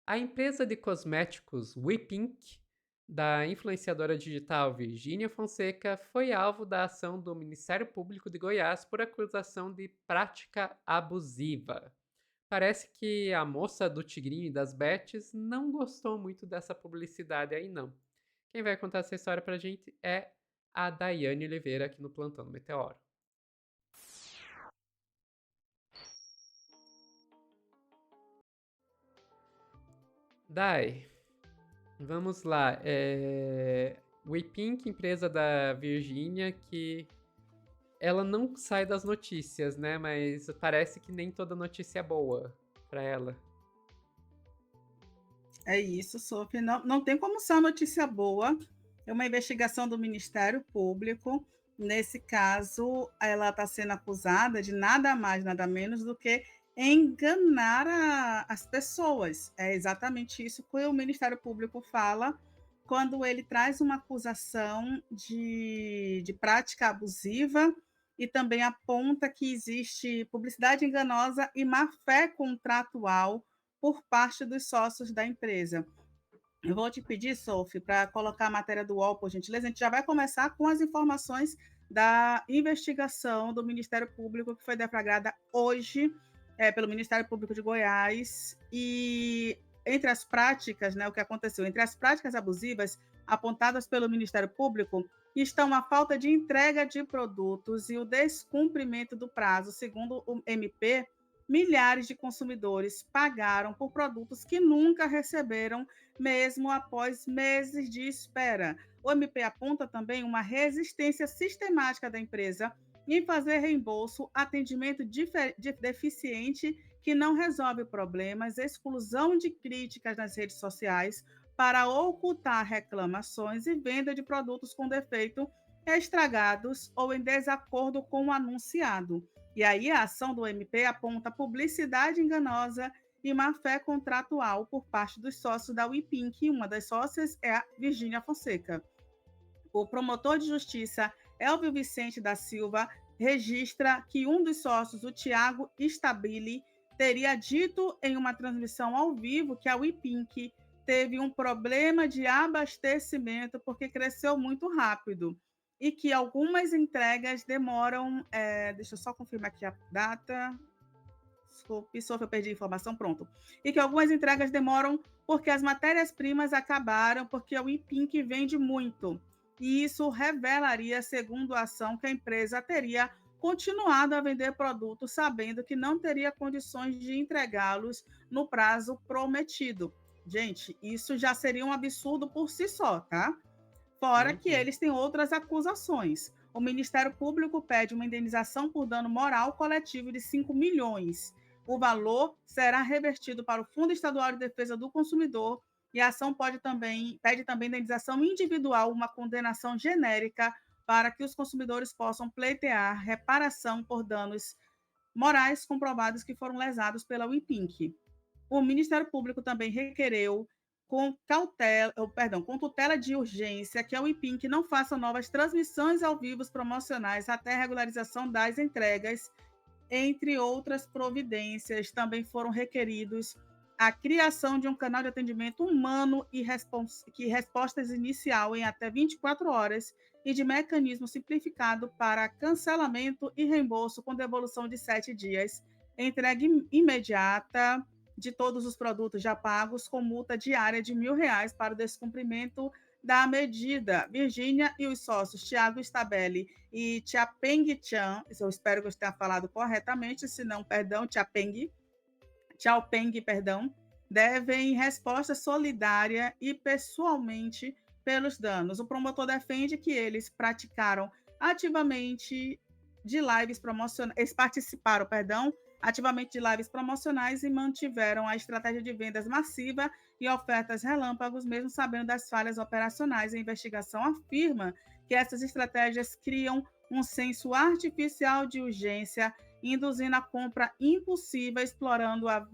A empresa de cosméticos WePink, da influenciadora digital Virgínia Fonseca, foi alvo da ação do Ministério Público de Goiás por acusação de prática abusiva. Parece que a moça do Tigrinho e das Bets não gostou muito dessa publicidade aí, não. Quem vai contar essa história pra gente é a Daiane Oliveira aqui no Plantão do Meteoro. Dai, vamos lá. WePink, empresa da Virgínia, que ela não sai das notícias, né? Mas parece que nem toda notícia é boa pra ela. É isso, Sophie. Não tem como ser uma notícia boa. É uma investigação do Ministério Público. Nesse caso, ela está sendo acusada de nada mais, nada menos do que enganar as pessoas. É exatamente isso que o Ministério Público fala quando ele traz uma acusação de prática abusiva e também aponta que existe publicidade enganosa e má-fé contratual por parte dos sócios da empresa. Eu vou te pedir, Sophie, para colocar a matéria do UOL, por gentileza. A gente já vai começar com as informações da investigação do Ministério Público, que foi deflagrada hoje pelo Ministério Público de Goiás. E entre as práticas, né, o que aconteceu? Entre as práticas abusivas apontadas pelo Ministério Público estão a falta de entrega de produtos e o descumprimento do prazo. Segundo o MP, milhares de consumidores pagaram por produtos que nunca receberam, mesmo após meses de espera. O MP aponta também uma resistência sistemática da empresa em fazer reembolso, atendimento deficiente que não resolve problemas, exclusão de críticas nas redes sociais para ocultar reclamações e venda de produtos com defeito, estragados ou em desacordo com o anunciado. E aí a ação do MP aponta publicidade enganosa e má-fé contratual por parte dos sócios da WePink. Uma das sócias é a Virgínia Fonseca. O promotor de justiça Elvio Vicente da Silva registra que um dos sócios, o Tiago Stabile, teria dito em uma transmissão ao vivo que a WePink teve um problema de abastecimento porque cresceu muito rápido e que algumas entregas demoram. Deixa eu só confirmar aqui a data. Desculpe, Sofia, eu perdi a informação, pronto. E que algumas entregas demoram porque as matérias-primas acabaram, porque o IPINC vende muito. E isso revelaria, segundo a ação, que a empresa teria continuado a vender produtos sabendo que não teria condições de entregá-los no prazo prometido. Gente, isso já seria um absurdo por si só, tá? Fora que Uhum. eles têm outras acusações. O Ministério Público pede uma indenização por dano moral coletivo de 5 milhões. O valor será revertido para o Fundo Estadual de Defesa do Consumidor e a ação pede também indenização individual, uma condenação genérica para que os consumidores possam pleitear reparação por danos morais comprovados que foram lesados pela WePink. O Ministério Público também requereu com tutela de urgência que a WePink não faça novas transmissões ao vivo promocionais até a regularização das entregas, entre outras providências. Também foram requeridos a criação de um canal de atendimento humano e respostas inicial em até 24 horas e de mecanismo simplificado para cancelamento e reembolso com devolução de 7 dias, entrega imediata de todos os produtos já pagos, com multa diária de R$ 1.000 para o descumprimento da medida. Virgínia e os sócios Tiago Stabile e Tiapeng Chan, eu espero que eu tenha falado corretamente, se não, perdão, Xiaopeng, perdão, devem resposta solidária e pessoalmente pelos danos. O promotor defende que eles praticaram ativamente de lives promocionais, eles participaram, perdão, ativamente de lives promocionais e mantiveram a estratégia de vendas massiva e ofertas relâmpagos, mesmo sabendo das falhas operacionais. A investigação afirma que essas estratégias criam um senso artificial de urgência, induzindo a compra impulsiva, explorando a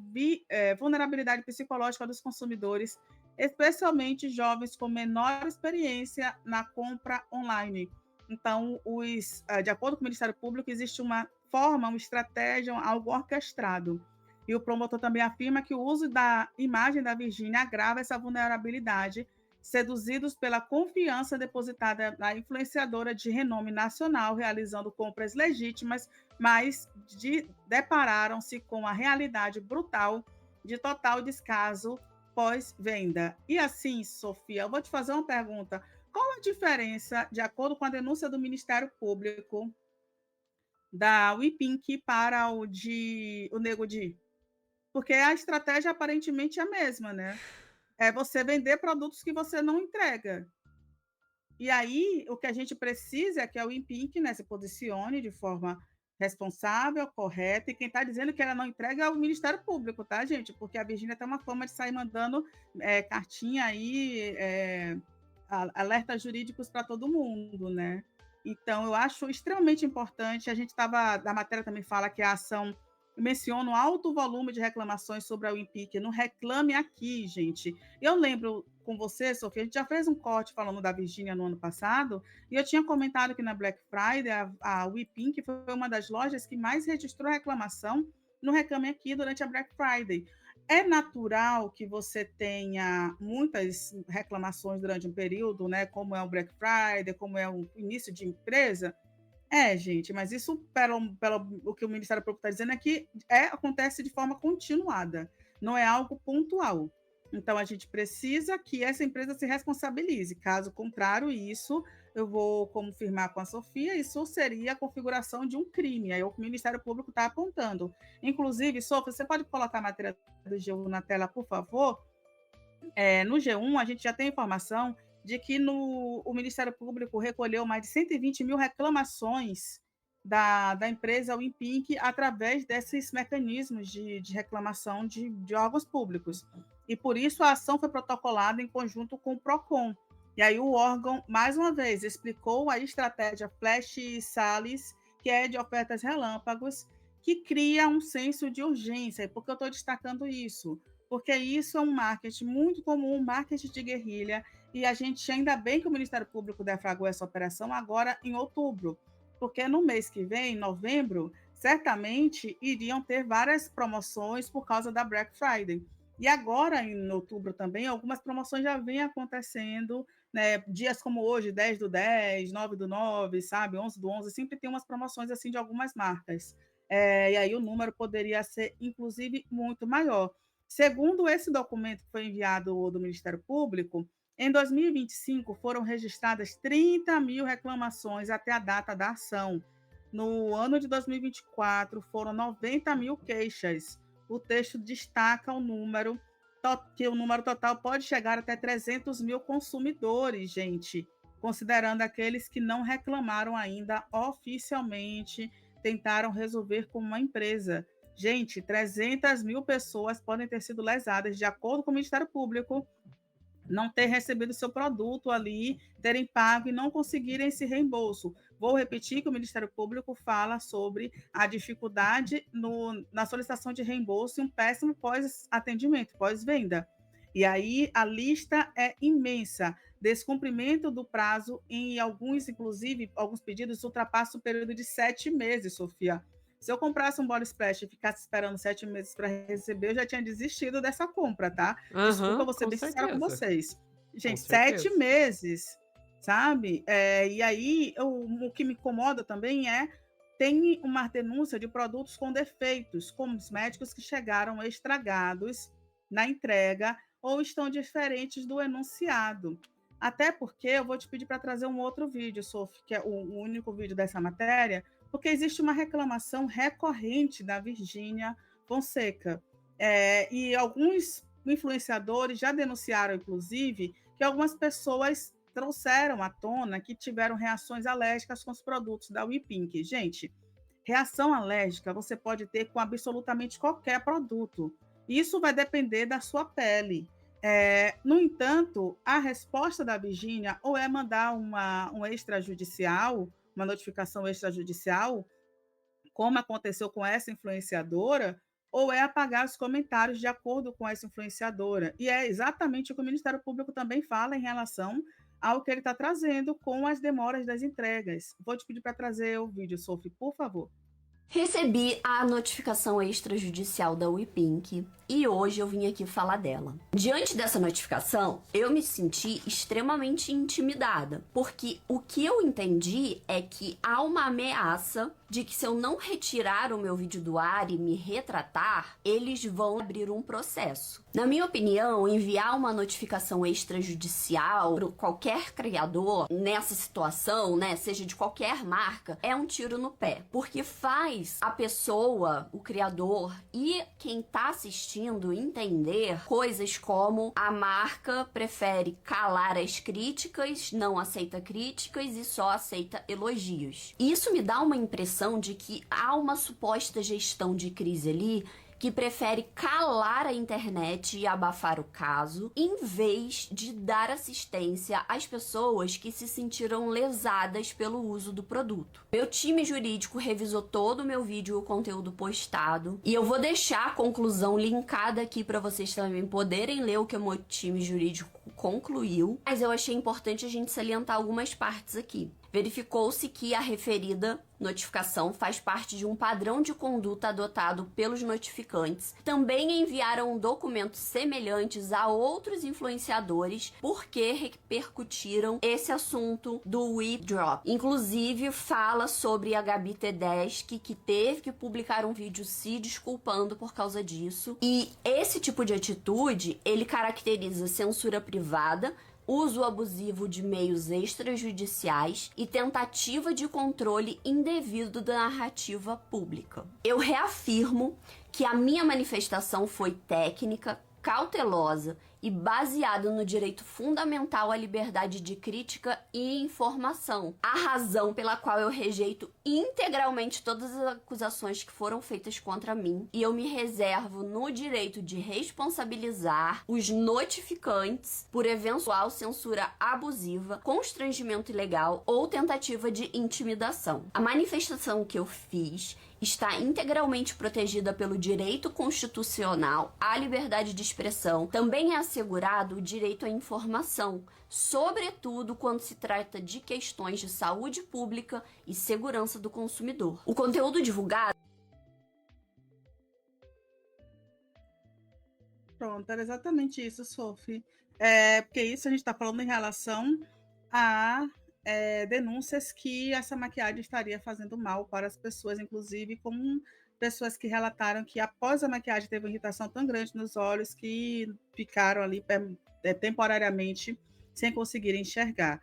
vulnerabilidade psicológica dos consumidores, especialmente jovens com menor experiência na compra online. Então, de acordo com o Ministério Público, existe uma forma, uma estratégia, algo orquestrado. E o promotor também afirma que o uso da imagem da Virgínia agrava essa vulnerabilidade, seduzidos pela confiança depositada na influenciadora de renome nacional, realizando compras legítimas, mas depararam-se com a realidade brutal de total descaso pós-venda. E assim, Sofia, eu vou te fazer uma pergunta. Qual a diferença, de acordo com a denúncia do Ministério Público, da WePink para o Nego Di? Porque a estratégia aparentemente é a mesma, né? É você vender produtos que você não entrega. E aí, o que a gente precisa é que a WePink, né, se posicione de forma responsável, correta, e quem está dizendo que ela não entrega é o Ministério Público, tá, gente? Porque a Virgínia tem uma fama de sair mandando cartinha aí, alertas jurídicos para todo mundo, né? Então, eu acho extremamente importante. A gente estava, da matéria também fala que a ação menciona o alto volume de reclamações sobre a WinPic. Não reclame aqui, gente. Eu lembro com você, Sofia, a gente já fez um corte falando da Virgínia no ano passado, e eu tinha comentado que na Black Friday a WePink foi uma das lojas que mais registrou reclamação no Reclame Aqui durante a Black Friday. É natural que você tenha muitas reclamações durante um período, né? Como é o Black Friday, como é o início de empresa. É, gente, mas isso, pelo o que o Ministério Público está dizendo, é que acontece de forma continuada, não é algo pontual. Então, a gente precisa que essa empresa se responsabilize. Caso contrário, isso eu vou confirmar com a Sofia, isso seria a configuração de um crime. Aí o Ministério Público está apontando. Inclusive, Sofia, você pode colocar a matéria do G1 na tela, por favor? No G1, a gente já tem informação de que o Ministério Público recolheu mais de 120 mil reclamações da empresa Wimpink através desses mecanismos de reclamação de órgãos públicos. E por isso a ação foi protocolada em conjunto com o PROCON. E aí o órgão, mais uma vez, explicou a estratégia Flash Salles, que é de ofertas relâmpagos, que cria um senso de urgência. E por que eu estou destacando isso? Porque isso é um marketing muito comum, um marketing de guerrilha, e a gente, ainda bem que o Ministério Público deflagrou essa operação agora em outubro, porque no mês que vem, em novembro, certamente iriam ter várias promoções por causa da Black Friday. E agora, em outubro também, algumas promoções já vêm acontecendo, né? Dias como hoje, 10 do 10, 9 do 9, sabe? 11 do 11, sempre tem umas promoções assim de algumas marcas. E aí o número poderia ser, inclusive, muito maior. Segundo esse documento que foi enviado do Ministério Público, em 2025 foram registradas 30 mil reclamações até a data da ação. No ano de 2024 foram 90 mil queixas. O texto destaca que o número total pode chegar até 300 mil consumidores, gente, considerando aqueles que não reclamaram ainda oficialmente, tentaram resolver com uma empresa. Gente, 300 mil pessoas podem ter sido lesadas, de acordo com o Ministério Público, não ter recebido seu produto ali, terem pago e não conseguirem esse reembolso. Vou repetir que o Ministério Público fala sobre a dificuldade na solicitação de reembolso e um péssimo pós-atendimento, pós-venda. E aí a lista é imensa. Descumprimento do prazo em alguns, inclusive, alguns pedidos ultrapassam o período de 7 meses, Sofia. Se eu comprasse um body splash e ficasse esperando 7 meses para receber, eu já tinha desistido dessa compra, tá? Desculpa, Aham, vou ser com bem sincera com certeza, vocês. com Gente, 7 certeza. meses, sabe? E aí, o que me incomoda também tem uma denúncia de produtos com defeitos, cosméticos que chegaram estragados na entrega ou estão diferentes do enunciado. Até porque eu vou te pedir para trazer um outro vídeo, Sophie, que é o único vídeo dessa matéria, porque existe uma reclamação recorrente da Virgínia Fonseca. E alguns influenciadores já denunciaram, inclusive, que algumas pessoas trouxeram à tona que tiveram reações alérgicas com os produtos da WePink. Gente, reação alérgica você pode ter com absolutamente qualquer produto. Isso vai depender da sua pele. No entanto, a resposta da Virgínia ou é mandar um extrajudicial, uma notificação extrajudicial, como aconteceu com essa influenciadora, ou é apagar os comentários de acordo com essa influenciadora. E é exatamente o que o Ministério Público também fala em relação ao que ele está trazendo com as demoras das entregas. Vou te pedir para trazer o vídeo, Sophie, por favor. Recebi a notificação extrajudicial da WePink e hoje eu vim aqui falar dela. Diante dessa notificação, eu me senti extremamente intimidada, porque o que eu entendi é que há uma ameaça de que se eu não retirar o meu vídeo do ar e me retratar, eles vão abrir um processo. Na minha opinião, enviar uma notificação extrajudicial para qualquer criador nessa situação, né, seja de qualquer marca, é um tiro no pé, porque faz a pessoa, o criador e quem tá assistindo entender coisas como a marca prefere calar as críticas, não aceita críticas e só aceita elogios. Isso me dá uma impressão de que há uma suposta gestão de crise ali que prefere calar a internet e abafar o caso, em vez de dar assistência às pessoas que se sentiram lesadas pelo uso do produto. Meu time jurídico revisou todo o meu vídeo e o conteúdo postado, e eu vou deixar a conclusão linkada aqui para vocês também poderem ler o que o meu time jurídico concluiu, mas eu achei importante a gente salientar algumas partes aqui. Verificou-se que a referida notificação faz parte de um padrão de conduta adotado pelos notificantes. Também enviaram documentos semelhantes a outros influenciadores porque repercutiram esse assunto do WeDrop. Inclusive, fala sobre a Gabi Tedeschi, que teve que publicar um vídeo se desculpando por causa disso. E esse tipo de atitude, ele caracteriza censura privada, uso abusivo de meios extrajudiciais e tentativa de controle indevido da narrativa pública. Eu reafirmo que a minha manifestação foi técnica, cautelosa e baseada no direito fundamental à liberdade de crítica e informação. A razão pela qual eu rejeito integralmente todas as acusações que foram feitas contra mim, e eu me reservo no direito de responsabilizar os notificantes por eventual censura abusiva, constrangimento ilegal ou tentativa de intimidação. A manifestação que eu fiz está integralmente protegida pelo direito constitucional à liberdade de expressão. Também é assegurado o direito à informação, sobretudo quando se trata de questões de saúde pública e segurança do consumidor. O conteúdo divulgado... Pronto, era exatamente isso, Sophie. Porque isso a gente está falando em relação a denúncias que essa maquiagem estaria fazendo mal para as pessoas, inclusive com pessoas que relataram que após a maquiagem teve uma irritação tão grande nos olhos que ficaram ali temporariamente sem conseguir enxergar.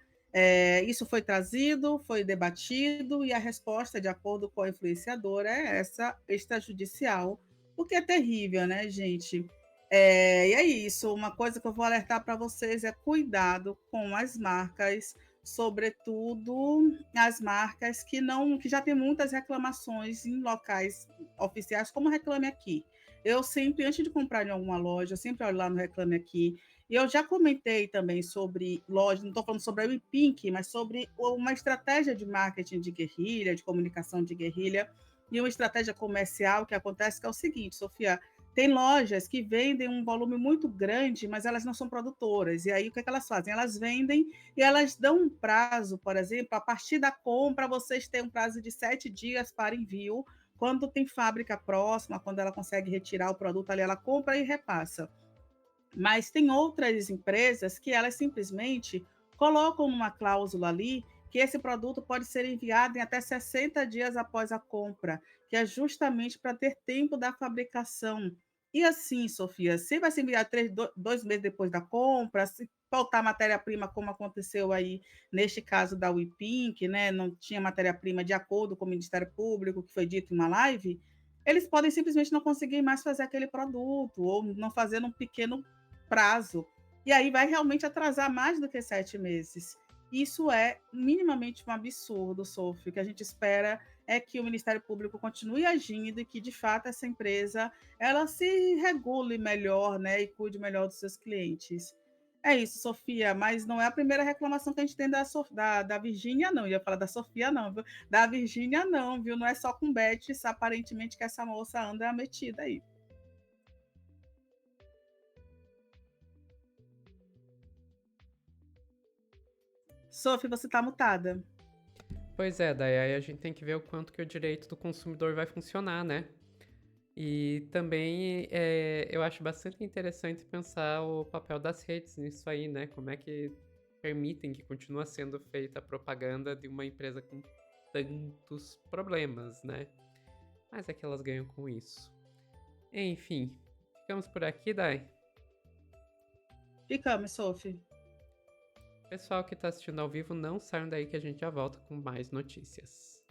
Isso foi trazido, foi debatido, e a resposta, de acordo com a influenciadora, é essa extrajudicial, o que é terrível, né, gente? E é isso, uma coisa que eu vou alertar para vocês é cuidado com as marcas, sobretudo as marcas que já tem muitas reclamações em locais oficiais, como Reclame Aqui. Eu sempre, antes de comprar em alguma loja, eu sempre olho lá no Reclame Aqui, e eu já comentei também sobre loja, não estou falando sobre a WePink, mas sobre uma estratégia de marketing de guerrilha, de comunicação de guerrilha, e uma estratégia comercial que acontece, que é o seguinte, Sofia: tem lojas que vendem um volume muito grande, mas elas não são produtoras. E aí, o que elas fazem? Elas vendem e elas dão um prazo, por exemplo, a partir da compra, vocês têm um prazo de 7 dias para envio. Quando tem fábrica próxima, quando ela consegue retirar o produto ali, ela compra e repassa. Mas tem outras empresas que elas simplesmente colocam numa cláusula ali que esse produto pode ser enviado em até 60 dias após a compra, que é justamente para ter tempo da fabricação. E assim, Sofia, se vai se enviar 2 meses depois da compra, se faltar matéria-prima, como aconteceu aí neste caso da WePink, né? Não tinha matéria-prima de acordo com o Ministério Público, que foi dito em uma live, eles podem simplesmente não conseguir mais fazer aquele produto, ou não fazer num pequeno prazo. E aí vai realmente atrasar mais do que 7 meses. Isso é minimamente um absurdo, Sophie. O que a gente espera é que o Ministério Público continue agindo e que, de fato, essa empresa ela se regule melhor, né, e cuide melhor dos seus clientes. É isso, Sofia, mas não é a primeira reclamação que a gente tem da Virgínia, não. Eu ia falar da Sofia, não, viu? Da Virgínia, não, viu? Não é só com Beth, aparentemente, que essa moça anda metida aí. Sophie, você está mutada. Pois é, daí aí a gente tem que ver o quanto que o direito do consumidor vai funcionar, né? E também eu acho bastante interessante pensar o papel das redes nisso aí, né? Como é que permitem que continue sendo feita a propaganda de uma empresa com tantos problemas, né? Mas é que elas ganham com isso. Enfim, ficamos por aqui, Dai. Ficamos, Sophie. Pessoal que está assistindo ao vivo, não saiam daí que a gente já volta com mais notícias.